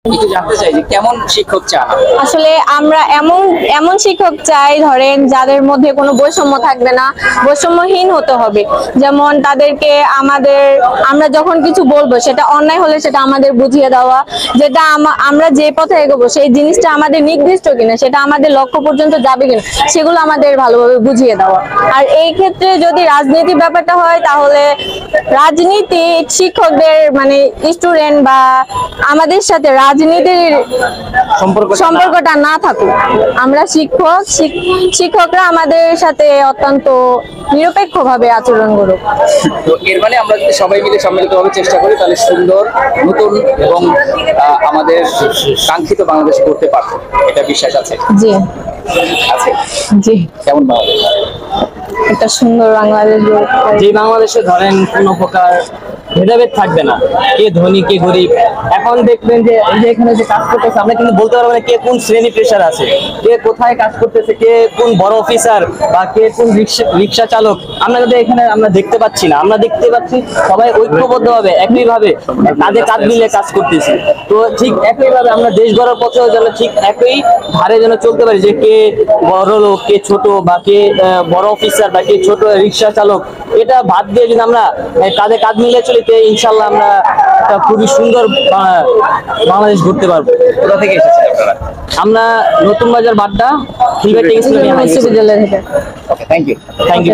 একটু জানতে চাই যে কেমন শিক্ষক চান? আসলে আমরা এমন এমন শিক্ষক চাই, ধরেন যাদের মধ্যে কোনো বৈষম্য থাকবে না, বৈষম্যহীন হতে হবে। যেমন তাদেরকে আমরা যখন কিছু বলবো সেটা অন্যায় হলে সেটা আমাদের বুঝিয়ে দেওয়া, যেটা আমরা যে পথে এগোবো সেই জিনিসটা আমাদের নির্দিষ্ট কিনা, সেটা আমাদের লক্ষ্য পর্যন্ত যাবে কিনা, সেগুলো আমাদের ভালোভাবে বুঝিয়ে দেওয়া। আর এই ক্ষেত্রে যদি রাজনীতি ব্যাপারটা হয়, তাহলে রাজনীতি শিক্ষকদের মানে স্টুডেন্ট বা আমাদের সাথে রাজনীতির সম্পর্কটা না থাকুক। আমরা শিক্ষকরা আমাদের সাথে অত্যন্ত নিরপেক্ষভাবে আচরণ করুক। তো এর মানে আমরা যদি সবাই মিলে সম্মিলিতভাবে চেষ্টা করি তাহলে সুন্দর নতুন এবং আমাদের কাঙ্ক্ষিত বাংলাদেশ করতে পারবো, এটা বিশ্বাস আছে? জি আছে। জি, কেমন বাংলাদেশ? একটা সুন্দর বাংলাদেশ। যে বাংলাদেশে ধরেন কোনো প্রকার ভেদাভেদ থাকবে না, কে ধনী কে গরিব। এখন দেখবেন যে এই যে এখানে যে কাজ করতেছে, আমরা কিন্তু বলতে পারবো না কে কোন শ্রেণী পেশার আছে, কে কোথায় কাজ করতেছে, কে কোন বড় অফিসার বা কে কোন রিক্সা চালক। আমরা যদি এখানে আমরা দেখতে পাচ্ছি না, আমরা দেখতে পাচ্ছি সবাই ঐক্যবদ্ধভাবে একইভাবে কাঁধে কাঁধ মিলে কাজ করতেছি। তো ঠিক একইভাবে আমরা দেশ গড়ার পথেও যেন ঠিক একই ধারে যেন চলতে পারি, যে কে বড় লোক কে ছোট, বা কে বড় অফিসার বা কে ছোট রিক্সা চালক, এটা বাদ দিয়ে যদি আমরা কাঁধে কাঁধ মিলে চলি, ইনশাল্লাহ আমরা একটা খুবই সুন্দর বাংলাদেশ ঘুরতে পারবো। কোথা থেকে এসেছেন আপনারা? আমরা নতুন বাজার বাড্ডা বিশ্ববিদ্যালয় থেকে। Okay, thank you. Thank you.